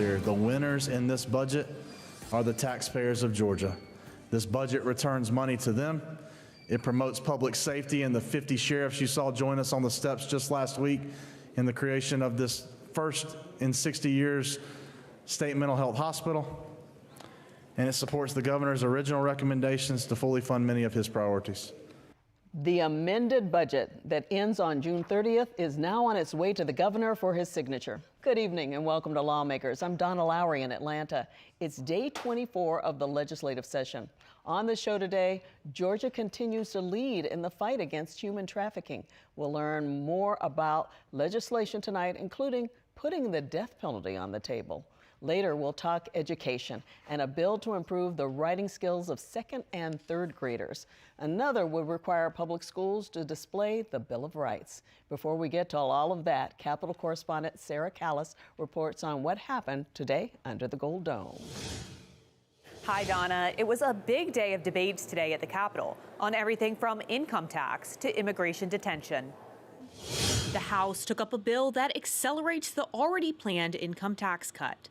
clear. The winners in this budget are the taxpayers of Georgia. This budget returns money to them. It promotes public safety, and the 50 sheriffs you saw join us on the steps just last week in the creation of this first in 60 years state mental health hospital. And it supports the governor's original recommendations to fully fund many of his priorities. The amended budget that ends on June 30th is now on its way to the governor for his signature. Good evening and welcome to Lawmakers. I'm Donna Lowry in Atlanta. It's day 24 of the legislative session. On the show today, Georgia continues to lead in the fight against human trafficking. We'll learn more about legislation tonight, including putting the death penalty on the table. Later, we'll talk education and a bill to improve the writing skills of second and third graders. Another would require public schools to display the Bill of Rights. Before we get to all of that, Capitol correspondent Sarah Callis reports on what happened today under the Gold Dome. Hi, Donna. It was a big day of debates today at the Capitol on everything from income tax to immigration detention. The House took up a bill that accelerates the already planned income tax cut.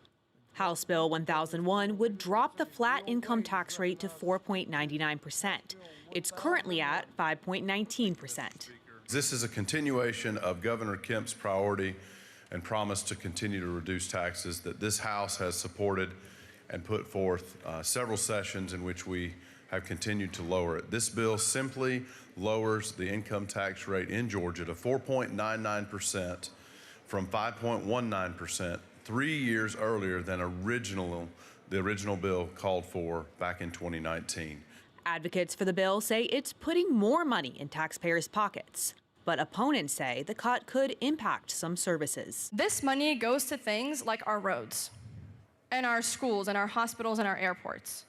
House Bill 1001 would drop the flat income tax rate to 4.99%. It's currently at 5.19%. This is a continuation of Governor Kemp's priority and promise to continue to reduce taxes that this House has supported and put forth several sessions in which we have continued to lower it. This bill simply lowers the income tax rate in Georgia to 4.99% from 5.19%. 3 years earlier than the original bill called for back in 2019. Advocates for the bill say it's putting more money in taxpayers' pockets, but opponents say the cut could impact some services. This money goes to things like our roads and our schools and our hospitals and our airports.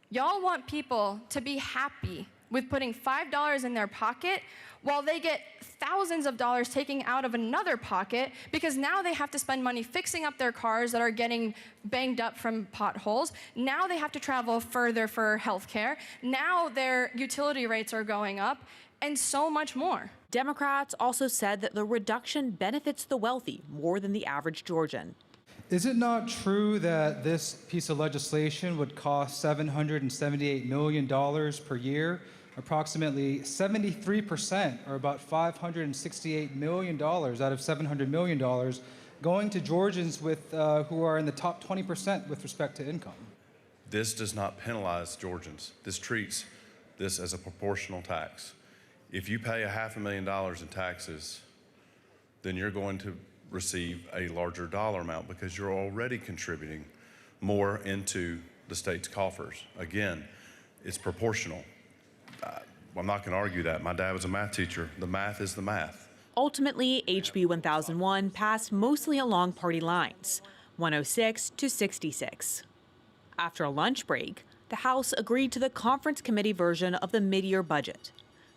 Y'all want people to be happy with putting $5 in their pocket while they get thousands of dollars taken out of another pocket because now they have to spend money fixing up their cars that are getting banged up from potholes. Now they have to travel further for health care. Now their utility rates are going up and so much more. Democrats also said that the reduction benefits the wealthy more than the average Georgian. Is it not true that this piece of legislation would cost $778 million per year? Approximately 73%, or about $568 million out of $700 million, going to Georgians who are in the top 20% with respect to income. This does not penalize Georgians. This treats this as a proportional tax. If you pay $500,000 in taxes, then you're going to receive a larger dollar amount because you're already contributing more into the state's coffers. Again, it's proportional. I'm not going to argue that. My dad was a math teacher. The math is the math. Ultimately, HB 1001 passed mostly along party lines, 106 to 66. After a lunch break, the House agreed to the conference committee version of the mid-year budget.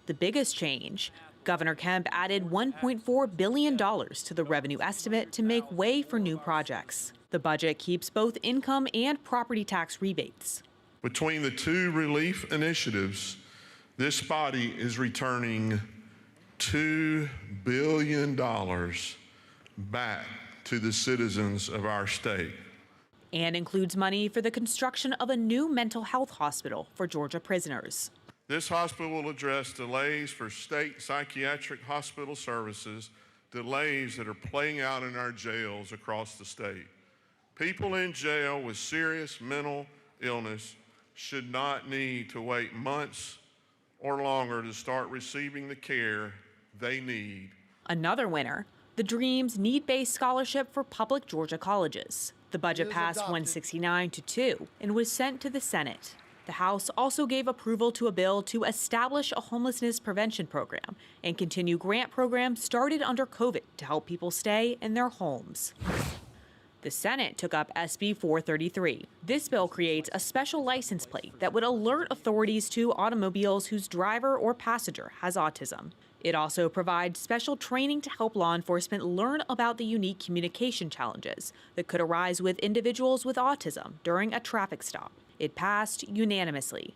The biggest change, Governor Kemp added $1.4 billion to the revenue estimate to make way for new projects. The budget keeps both income and property tax rebates. Between the two relief initiatives, this body is returning $2 billion back to the citizens of our state. And includes money for the construction of a new mental health hospital for Georgia prisoners. This hospital will address delays for state psychiatric hospital services, delays that are playing out in our jails across the state. People in jail with serious mental illness should not need to wait months or longer to start receiving the care they need. Another winner, the Dreams need-based scholarship for public Georgia colleges. The budget passed 169 to 2 and was sent to the Senate. The House also gave approval to a bill to establish a homelessness prevention program and continue grant programs started under COVID to help people stay in their homes. The Senate took up SB 433. This bill creates a special license plate that would alert authorities to automobiles whose driver or passenger has autism. It also provides special training to help law enforcement learn about the unique communication challenges that could arise with individuals with autism during a traffic stop. It passed unanimously.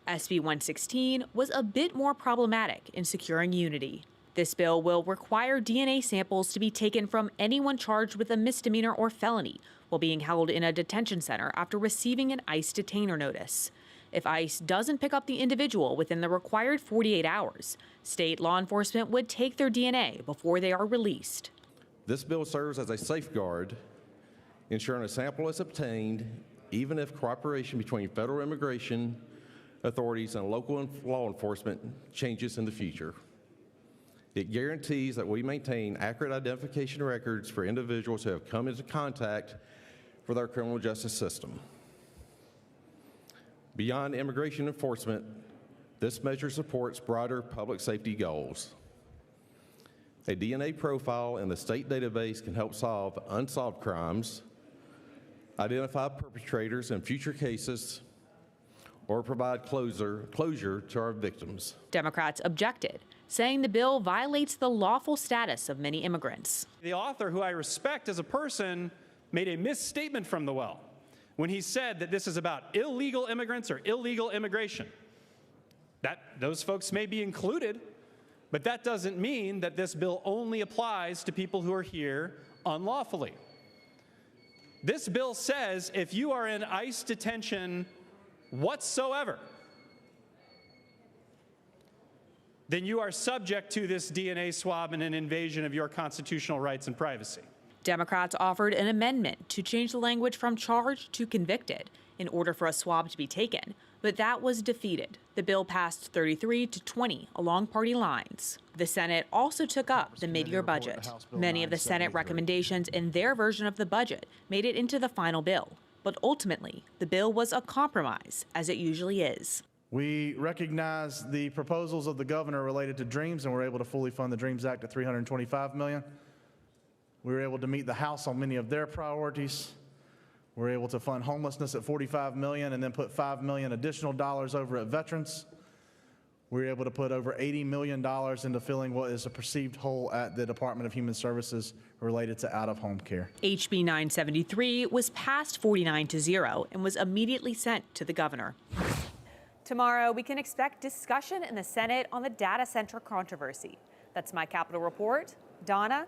SB 116 was a bit more problematic in securing unity. This bill will require DNA samples to be taken from anyone charged with a misdemeanor or felony while being held in a detention center after receiving an ICE detainer notice. If ICE doesn't pick up the individual within the required 48 hours, state law enforcement would take their DNA before they are released. This bill serves as a safeguard, ensuring a sample is obtained even if cooperation between federal immigration authorities and local law enforcement changes in the future. It guarantees that we maintain accurate identification records for individuals who have come into contact with our criminal justice system. Beyond immigration enforcement, this measure supports broader public safety goals. A DNA profile in the state database can help solve unsolved crimes, identify perpetrators in future cases, or provide closure to our victims. Democrats objected, saying the bill violates the lawful status of many immigrants. The author, who I respect as a person, made a misstatement from the well when he said that this is about illegal immigrants or illegal immigration. Those folks may be included, but that doesn't mean that this bill only applies to people who are here unlawfully. This bill says if you are in ICE detention whatsoever, then you are subject to this DNA swab and an invasion of your constitutional rights and privacy. Democrats offered an amendment to change the language from charged to convicted in order for a swab to be taken, but that was defeated. The bill passed 33-20 along party lines. The Senate also took up the mid-year budget. Many of the Senate recommendations in their version of the budget made it into the final bill, but ultimately, the bill was a compromise, as it usually is. We recognize the proposals of the governor related to DREAMS, and we're able to fully fund the DREAMS Act at $325 million. We were able to meet the House on many of their priorities. We're able to fund homelessness at $45 million and then put $5 million additional dollars over at veterans. We were able to put over $80 million into filling what is a perceived hole at the Department of Human Services related to out-of-home care. HB 973 was passed 49-0 and was immediately sent to the governor. Tomorrow, we can expect discussion in the Senate on the data center controversy. That's my Capitol Report. Donna?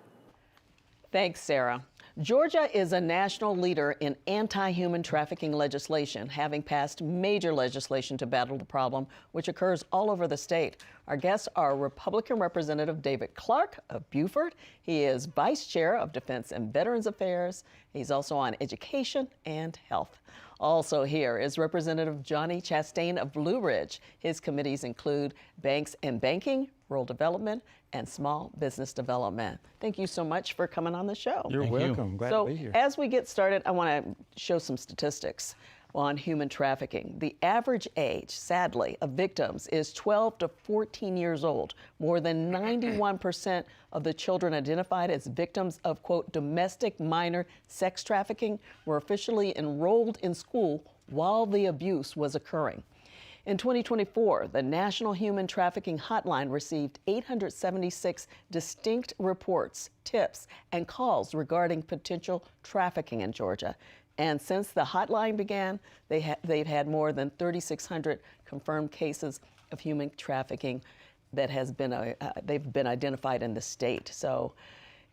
Thanks, Sarah. Georgia is a national leader in anti-human trafficking legislation, having passed major legislation to battle the problem, which occurs all over the state. Our guests are Republican Representative David Clark of Beaufort. He is Vice Chair of Defense and Veterans Affairs. He's also on Education and Health. Also here is Representative Johnny Chastain of Blue Ridge. His committees include Banks and Banking, Rural Development, and Small Business Development. Thank you so much for coming on the show. You're welcome. Glad to be here. As we get started, I want to show some statistics on human trafficking. The average age, sadly, of victims is 12 to 14 years old. More than 91% of the children identified as victims of, quote, domestic minor sex trafficking were officially enrolled in school while the abuse was occurring. In 2024, the National Human Trafficking Hotline received 876 distinct reports, tips, and calls regarding potential trafficking in Georgia. And since the hotline began, they've had more than 3,600 confirmed cases of human trafficking that they've been identified in the state. So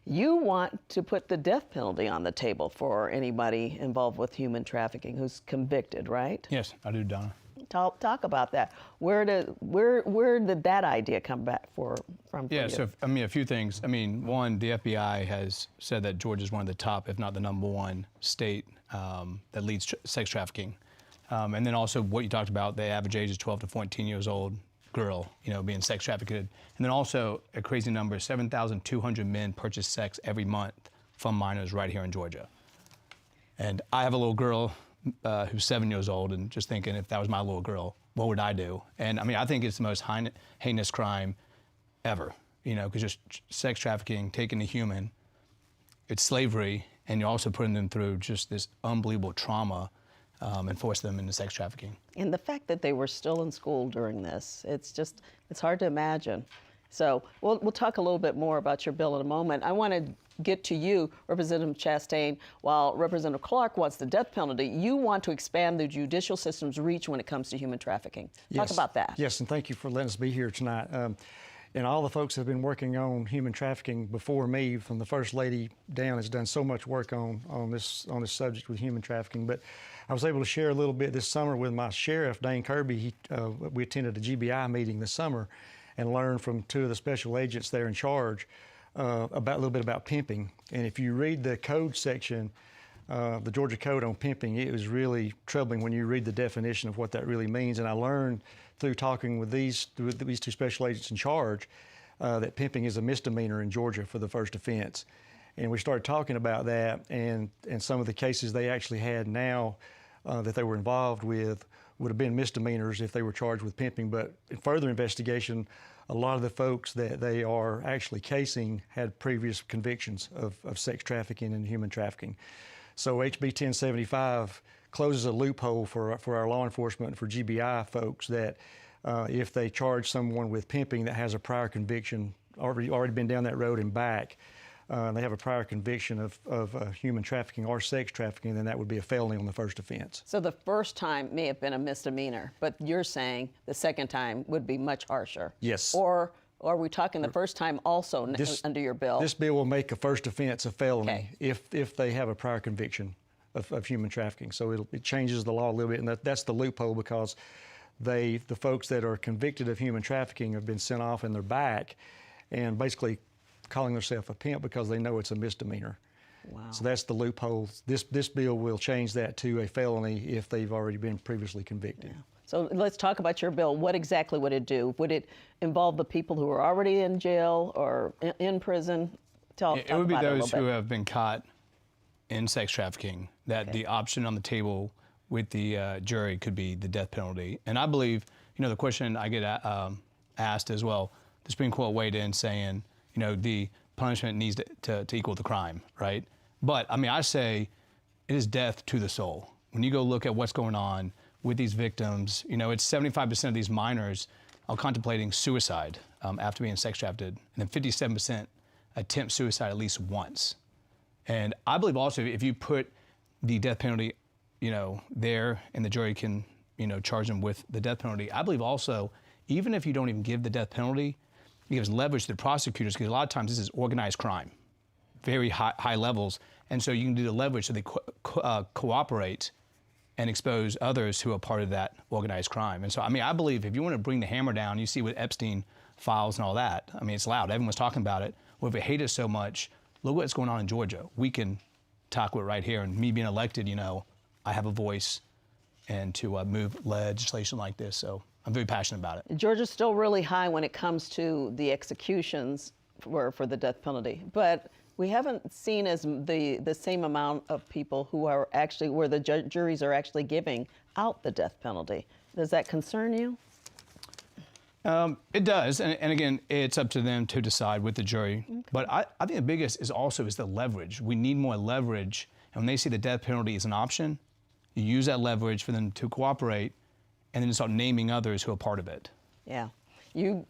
you want to put the death penalty on the table for anybody involved with human trafficking who's convicted, right? Yes, I do, Donna. Talk about that. Where did that idea come back from? Yeah, you? so a few things. One, the FBI has said that Georgia is one of the top, if not the #1 state that leads sex trafficking. And then also what you talked about, the average age is 12 to 14 years old girl, being sex trafficked. And then also a crazy number, 7,200 men purchase sex every month from minors right here in Georgia. And I have a little girl who's 7 years old, and just thinking, if that was my little girl, what would I do? And I think it's the most heinous crime ever, because just sex trafficking, taking a human, it's slavery, and you're also putting them through just this unbelievable trauma and force them into sex trafficking. And the fact that they were still in school during this, it's hard to imagine. So we'll talk a little bit more about your bill in a moment. I want to get to you, Representative Chastain. While Representative Clark wants the death penalty, you want to expand the judicial system's reach when it comes to human trafficking. Talk about that. Yes, and thank you for letting us be here tonight. And all the folks that have been working on human trafficking before me, from the First Lady down, has done so much work on this subject with human trafficking. But I was able to share a little bit this summer with my sheriff, Dane Kirby. We attended a GBI meeting this summer and learned from two of the special agents there in charge a little bit about pimping. And if you read the code section, the Georgia Code on pimping, it was really troubling when you read the definition of what that really means. And I learned through talking with these two special agents in charge that pimping is a misdemeanor in Georgia for the first offense. And we started talking about that, and some of the cases they actually had now that they were involved with would have been misdemeanors if they were charged with pimping. But in further investigation, a lot of the folks that they are actually casing had previous convictions of sex trafficking and human trafficking. So HB 1075 closes a loophole for our law enforcement and for GBI folks that if they charge someone with pimping that has a prior conviction, already been down that road and back, they have a prior conviction of human trafficking or sex trafficking, then that would be a felony on the first offense. So the first time may have been a misdemeanor, but you're saying the second time would be much harsher? Yes. Or are we talking the first time also under your bill? This bill will make a first offense a felony if they have a prior conviction of human trafficking. So it changes the law a little bit, and that's the loophole, because the folks that are convicted of human trafficking have been sent off and they're back and basically calling themselves a pimp because they know it's a misdemeanor. Wow. So that's the loophole. This bill will change that to a felony if they've already been previously convicted. Yeah. So let's talk about your bill. What exactly would it do? Would it involve the people who are already in jail or in prison? It would be those who have been caught in sex trafficking, that the option on the table with the jury could be the death penalty. And I believe, the question I get asked as well, the Supreme Court weighed in saying, the punishment needs to equal the crime, right? But, I say it is death to the soul. When you go look at what's going on with these victims, it's 75% of these minors are contemplating suicide after being sex trafficked, and then 57% attempt suicide at least once. And I believe also if you put the death penalty, there, and the jury can, charge them with the death penalty, I believe also, even if you don't even give the death penalty, it gives leverage to the prosecutors, because a lot of times this is organized crime, very high levels. And so you can do the leverage so they cooperate and expose others who are part of that organized crime. And so, I believe if you want to bring the hammer down, you see with Epstein files and all that, it's loud. Everyone's talking about it. Well, if we hate it so much, look what's going on in Georgia. We can tackle it right here. And me being elected, I have a voice and to move legislation like this. So I'm very passionate about it. Georgia's still really high when it comes to the executions for the death penalty, but we haven't seen as the same amount of people who are actually, where the juries are actually giving out the death penalty. Does that concern you? It does, and again, it's up to them to decide with the jury. Okay. But I think the biggest is the leverage. We need more leverage, and when they see the death penalty as an option, you use that leverage for them to cooperate, and then start naming others who are part of it. Yeah.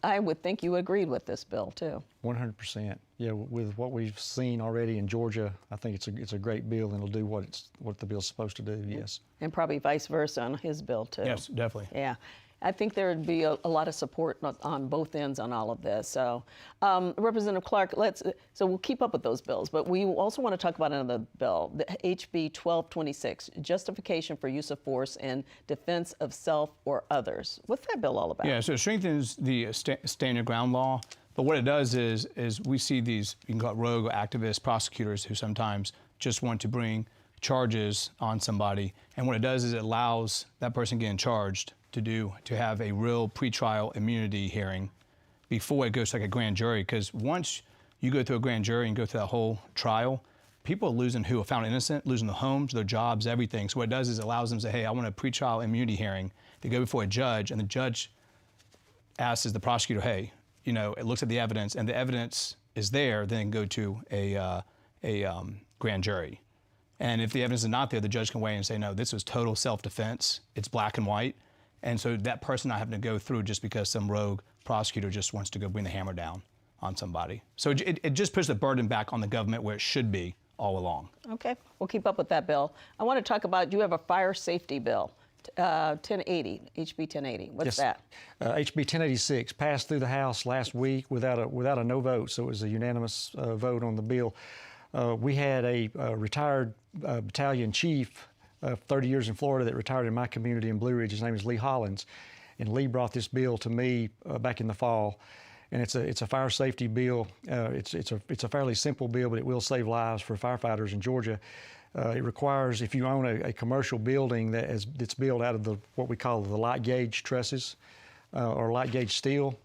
I would think you agreed with this bill, too. 100%. Yeah, with what we've seen already in Georgia, I think it's a great bill, and it'll do what the bill's supposed to do, yes. And probably vice versa on his bill, too. Yes, definitely. Yeah. I think there would be a lot of support on both ends on all of this. So, Representative Clark, so we'll keep up with those bills, but we also want to talk about another bill, the HB 1226, Justification for Use of Force in Defense of Self or Others. What's that bill all about? Yeah, so it strengthens the stand your ground law, but what it does is we see these, you can call it rogue or activist prosecutors who sometimes just want to bring charges on somebody, and what it does is it allows that person getting charged to have a real pretrial immunity hearing before it goes to like a grand jury. Because once you go through a grand jury and go through that whole trial, people are losing who are found innocent, losing their homes, their jobs, everything. So what it does is it allows them to say, hey, I want a pretrial immunity hearing. They go before a judge, and the judge asks the prosecutor, hey, it looks at the evidence, and the evidence is there, then go to a grand jury. And if the evidence is not there, the judge can weigh in and say, no, this was total self-defense. It's black and white. And so that person not having to go through just because some rogue prosecutor just wants to go bring the hammer down on somebody. So it just puts the burden back on the government where it should be all along. Okay, we'll keep up with that bill. I want to talk about, you have a fire safety bill. 1080, HB 1080. What's that? HB 1086 passed through the House last week without a no vote, so it was a unanimous vote on the bill. We had a retired battalion chief, 30 years in Florida, that retired in my community in Blue Ridge. His name is Lee Hollins, and Lee brought this bill to me back in the fall. And it's a fire safety bill. It's a fairly simple bill, but it will save lives for firefighters in Georgia. It requires, if you own a commercial building that's built out of what we call the light gauge trusses or light gauge steel,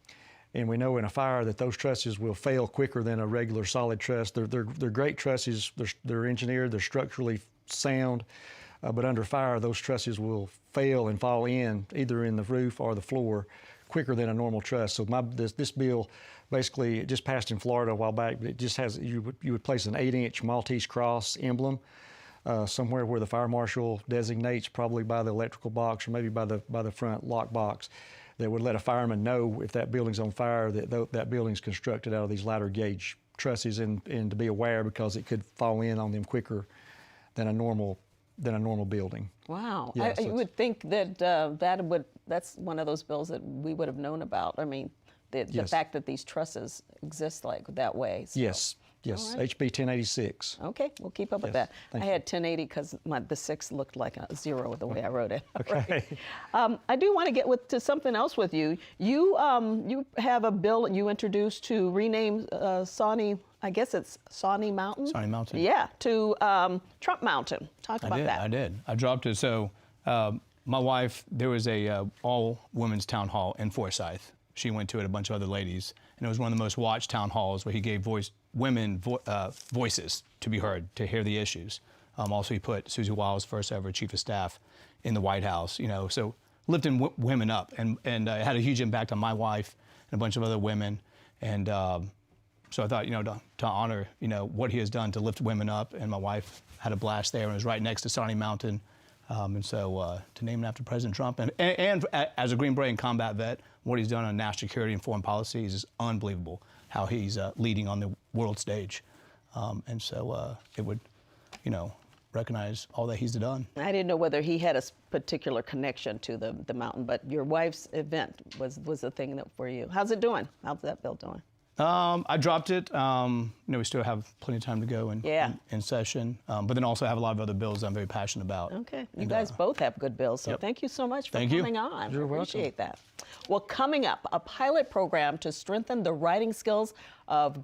and we know in a fire that those trusses will fail quicker than a regular solid truss. They're great trusses. They're engineered. They're structurally sound, but under fire, those trusses will fail and fall in either in the roof or the floor quicker than a normal truss. So this bill, basically, it just passed in Florida a while back. But it just has, you would place an 8-inch Maltese cross emblem somewhere where the fire marshal designates, probably by the electrical box or maybe by the front lock box, that would let a fireman know if that building's on fire, that building's constructed out of these lighter gauge trusses, and to be aware because it could fall in on them quicker than a normal building. Wow. Yeah, you would think that that's one of those bills that we would have known about. I mean, the fact that these trusses exist like that way. So. Yes. Yes, right. HB 1086. Okay, we'll keep up with that. I had 1080 because the 6 looked like a 0 with the way I wrote it. Okay. Right. I do want to get to something else with you. You have a bill that you introduced to rename Sawney, I guess it's Sawney Mountain? Sawney Mountain. Yeah, to Trump Mountain. Talk about that. I did. I dropped it. So my wife, there was a all-women's town hall in Forsyth. She went to it, a bunch of other ladies, and it was one of the most watched town halls where he gave women voices to be heard, to hear the issues. Also, he put Susie Wiles, first ever chief of staff in the White House, so lifting women up, and it had a huge impact on my wife and a bunch of other women. And so I thought, to honor, what he has done to lift women up, and my wife had a blast there, and it was right next to Sawney Mountain. And so to name it after President Trump, and as a Green Beret and combat vet, what he's done on national security and foreign policy is unbelievable, how he's leading on the world stage. And so it would, recognize all that he's done. I didn't know whether he had a particular connection to the mountain, but your wife's event was the thing for you. How's it doing? How's that bill doing? I dropped it. We still have plenty of time to go in session, but then also have a lot of other bills I'm very passionate about. Okay, you guys both have good bills, so thank you so much for coming on. You're welcome. Appreciate that. Well, coming up, a pilot program to strengthen the writing skills of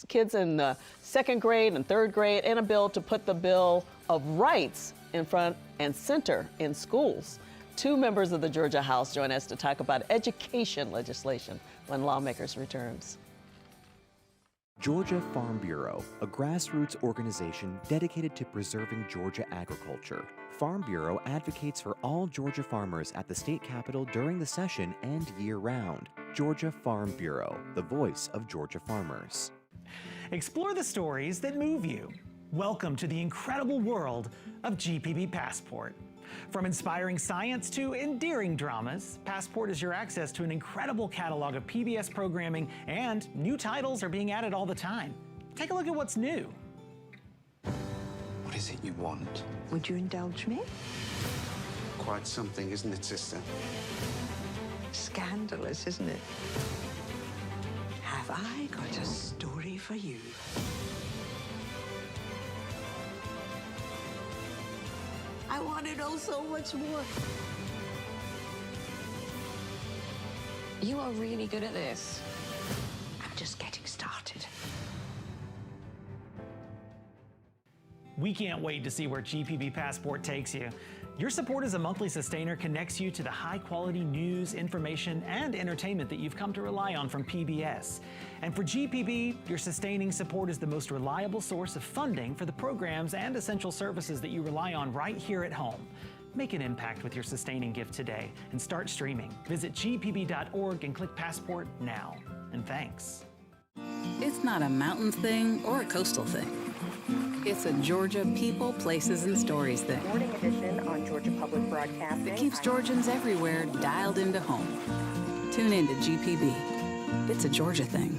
kids in the 2nd grade and 3rd grade, and a bill to put the Bill of Rights in front and center in schools. 2 members of the Georgia House join us to talk about education legislation when Lawmakers returns. Georgia Farm Bureau, a grassroots organization dedicated to preserving Georgia agriculture. Farm Bureau advocates for all Georgia farmers at the state capitol during the session and year-round. Georgia Farm Bureau, the voice of Georgia farmers. Explore the stories that move you. Welcome to the incredible world of GPB Passport. From inspiring science to endearing dramas, Passport is your access to an incredible catalog of PBS programming, and new titles are being added all the time. Take a look at what's new. What is it you want? Would you indulge me? Quite something, isn't it, sister? Scandalous, isn't it? Have I got a story for you? I want it all so much more. You are really good at this. I'm just getting started. We can't wait to see where GPB Passport takes you. Your support as a monthly sustainer connects you to the high-quality news, information, and entertainment that you've come to rely on from PBS. And for GPB, your sustaining support is the most reliable source of funding for the programs and essential services that you rely on right here at home. Make an impact with your sustaining gift today and start streaming. Visit gpb.org and click Passport now. And thanks. It's not a mountain thing or a coastal thing. It's a Georgia people, places, and stories thing. Morning edition on Georgia Public Broadcasting. That keeps Georgians everywhere dialed into home. Tune in to GPB. It's a Georgia thing.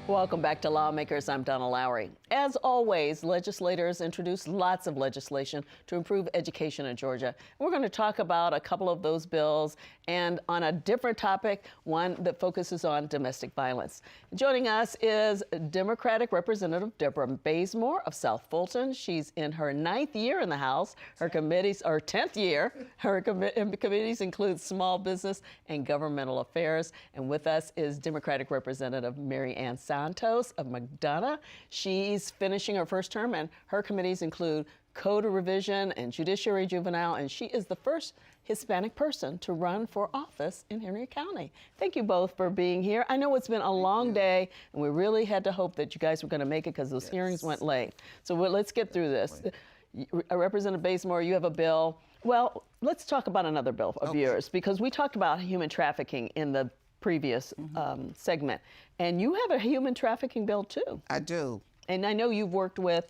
Welcome back to Lawmakers. I'm Donna Lowry. As always, legislators introduced lots of legislation to improve education in Georgia. We're going to talk about a couple of those bills and on a different topic, one that focuses on domestic violence. Joining us is Democratic Representative Debra Bazemore of South Fulton. She's in her 9th year in the House. Her committees are 10th year. Her committees include small business and governmental affairs. And with us is Democratic Representative Ann Santos of McDonough. She's finishing her first term, and her committees include Code Revision and Judiciary Juvenile, and she is the first Hispanic person to run for office in Henry County. Thank you both for being here. I know it's been a long day, and we really had to hope that you guys were going to make it because those hearings went late. So let's get through this. Representative Bazemore, you have a bill. Well, let's talk about another bill of yours, because we talked about human trafficking in the previous segment, and you have a human trafficking bill too. I do. And I know you've worked with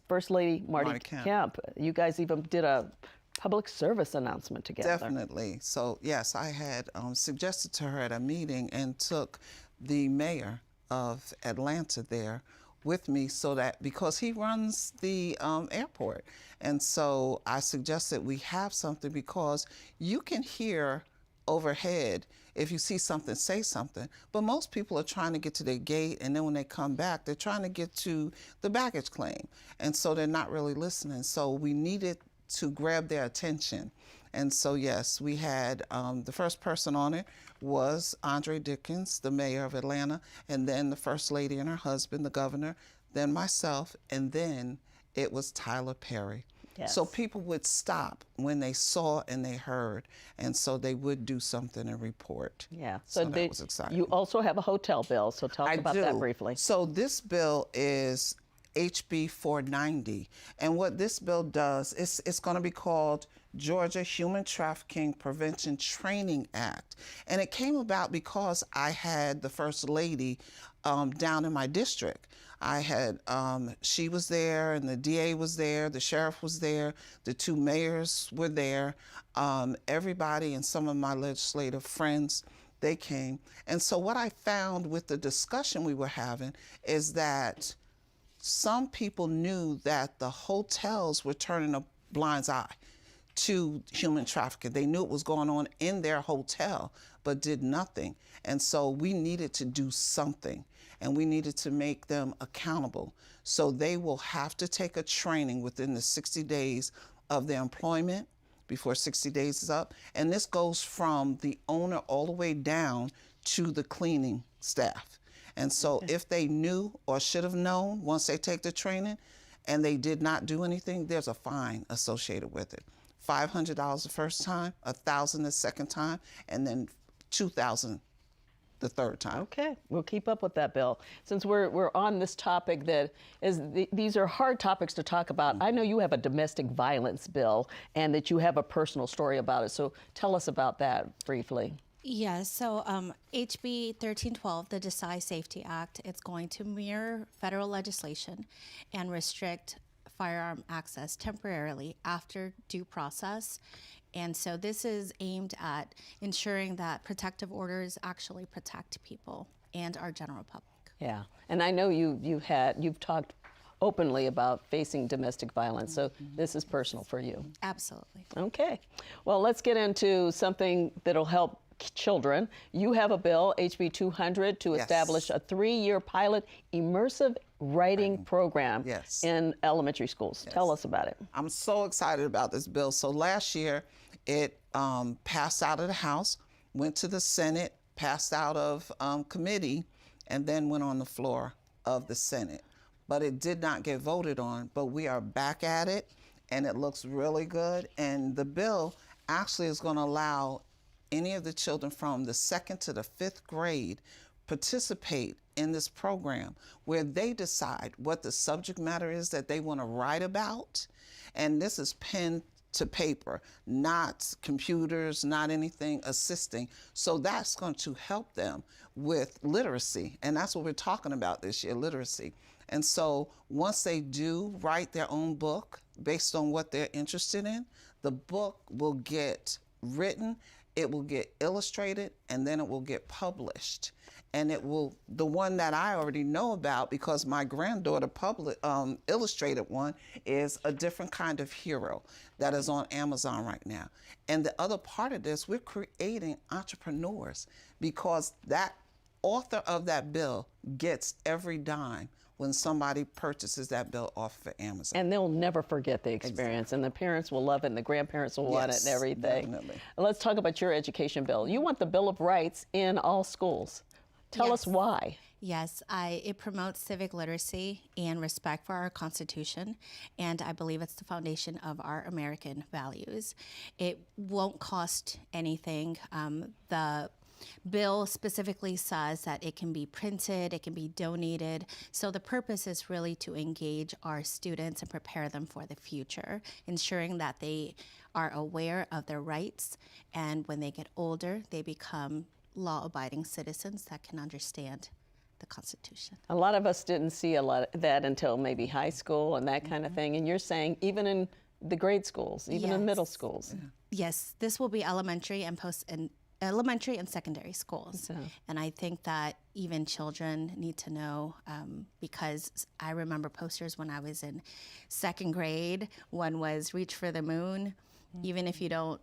First Lady Marty Kemp. You guys even did a public service announcement together. Definitely. So yes, I had suggested to her at a meeting and took the mayor of Atlanta there with me, so that because he runs the airport, and so I suggested we have something, because you can hear overhead if you see something, say something, but most people are trying to get to their gate, and then when they come back, they're trying to get to the baggage claim, and so they're not really listening. So we needed to grab their attention. And so yes, we had the first person on it was Andre Dickens, the mayor of Atlanta, and then the first lady and her husband, the governor, then myself, and then it was Tyler Perry. Yes. So people would stop when they saw and they heard, and so they would do something and report. Yeah, so that was exciting. You also have a hotel bill, so tell us about that briefly. So this bill is HB 490, and what this bill does is it's going to be called Georgia Human Trafficking Prevention Training Act, and it came about because I had the First Lady down in my district. I had, she was there, and the DA was there, the sheriff was there, the 2 mayors were there, everybody and some of my legislative friends, they came. And so what I found with the discussion we were having is that some people knew that the hotels were turning a blind eye to human trafficking. They knew it was going on in their hotel, but did nothing. And so we needed to do something, and we needed to make them accountable. So they will have to take a training within the 60 days of their employment, before 60 days is up. And this goes from the owner all the way down to the cleaning staff. And so if they knew or should have known once they take the training and they did not do anything, there's a fine associated with it. $500 the first time, $1,000 the second time, and then $2,000 the third time. Okay, we'll keep up with that bill. Since we're on this topic that is, these are hard topics to talk about. I know you have a domestic violence bill and that you have a personal story about it. So tell us about that briefly. Yes, so HB 1312, the Decide Safety Act, it's going to mirror federal legislation and restrict firearm access temporarily after due process. And so this is aimed at ensuring that protective orders actually protect people and our general public. Yeah, and I know you've talked openly about facing domestic violence, so this is personal for you. Absolutely. Okay, well, let's get into something that'll help children. You have a bill, HB 200, to establish a 3-year pilot immersive writing program in elementary schools. Tell us about it. I'm so excited about this bill. So last year, it passed out of the House, went to the Senate, passed out of committee, and then went on the floor of the Senate. But it did not get voted on, but we are back at it, and it looks really good. And the bill actually is going to allow any of the children from the 2nd to the 5th grade participate in this program, where they decide what the subject matter is that they want to write about. And this is pen to paper, not computers, not anything assisting. So that's going to help them with literacy. And that's what we're talking about this year, literacy. And so once they do write their own book based on what they're interested in, the book will get written, it will get illustrated, and then it will get published. and it will, the one that I already know about because my granddaughter illustrated one, is a different kind of hero that is on Amazon right now. And the other part of this, we're creating entrepreneurs because that author of that bill gets every dime when somebody purchases that bill off of Amazon. And they'll never forget the experience, and the parents will love it, and the grandparents will want it and everything. Definitely. Let's talk about your education bill. You want the Bill of Rights in all schools. Tell us why. Yes, it promotes civic literacy and respect for our Constitution, and I believe it's the foundation of our American values. It won't cost anything. The bill specifically says that it can be printed, it can be donated. So the purpose is really to engage our students and prepare them for the future, ensuring that they are aware of their rights, and when they get older, they become law-abiding citizens that can understand the Constitution. A lot of us didn't see a lot of that until maybe high school and that kind of thing. And you're saying even in the grade schools, even in middle schools. Yes, this will be elementary and secondary schools. And I think that even children need to know, because I remember posters when I was in second grade. One was reach for the moon. Even if you don't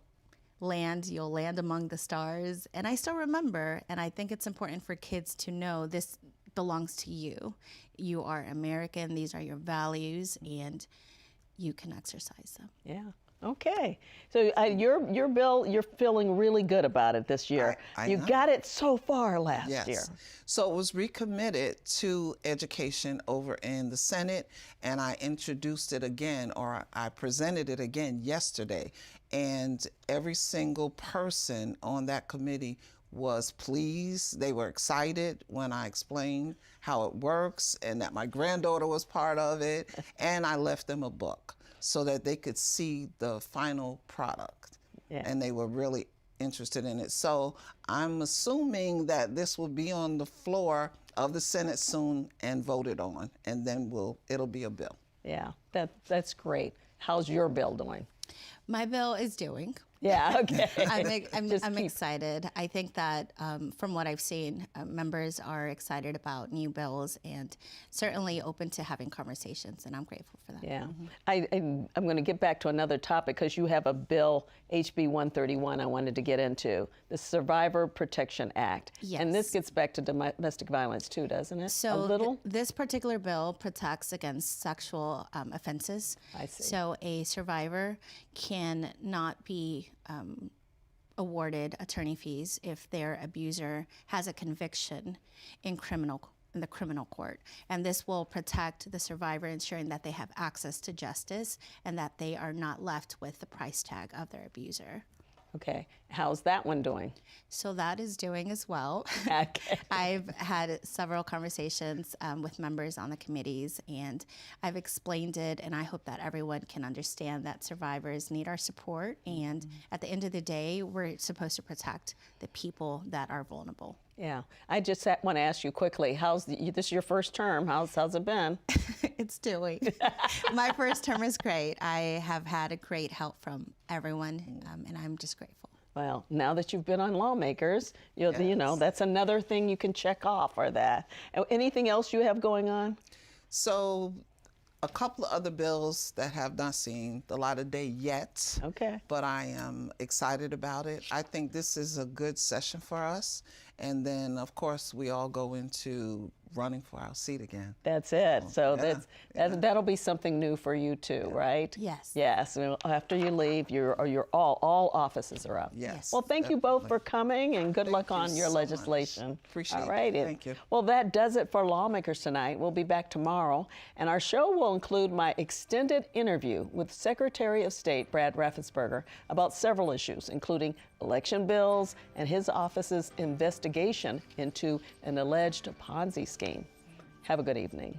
land, you'll land among the stars. And I still remember, and I think it's important for kids to know this belongs to you. You are American, these are your values, and you can exercise them. Yeah. Okay. So your bill, you're feeling really good about it this year. You got it so far last year. So it was recommitted to education over in the Senate, and I introduced it again, or I presented it again yesterday. And every single person on that committee was pleased. They were excited when I explained how it works and that my granddaughter was part of it. And I left them a book so that they could see the final product. And they were really interested in it. So I'm assuming that this will be on the floor of the Senate soon and voted on, and then it'll be a bill. Yeah, that's great. How's your bill doing? My bill is doing. Yeah, okay. I'm excited. I think that from what I've seen, members are excited about new bills and certainly open to having conversations, and I'm grateful for that. Yeah. I'm going to get back to another topic because you have a bill, HB 131, I wanted to get into, the Survivor Protection Act. Yes. And this gets back to domestic violence too, doesn't it? So a little? This particular bill protects against sexual offenses. I see. So a survivor can not be awarded attorney fees if their abuser has a conviction in the criminal court. And this will protect the survivor, ensuring that they have access to justice and that they are not left with the price tag of their abuser. Okay. How's that one doing? So that is doing as well. Okay. I've had several conversations with members on the committees, and I've explained it, and I hope that everyone can understand that survivors need our support, and at the end of the day, we're supposed to protect the people that are vulnerable. Yeah. I just want to ask you quickly, this is your first term, how's it been? It's doing. My first term is great. I have had a great help from everyone, and I'm just grateful. Well, now that you've been on Lawmakers, you know, that's another thing you can check off or that. Anything else you have going on? So a couple of other bills that have not seen the light of day yet. Okay. But I am excited about it. I think this is a good session for us. And then, of course, we all go into running for our seat again. That's it. So that'll be something new for you too, right? Yes. Yes. After you leave, all offices are up. Yes. Well, thank you both for coming, and good luck on your legislation. Appreciate all right. it. Thank you. Well, that does it for Lawmakers tonight. We'll be back tomorrow, and our show will include my extended interview with Secretary of State Brad Raffensperger about several issues, including election bills and his office's investigation into an alleged Ponzi scheme. Have a good evening.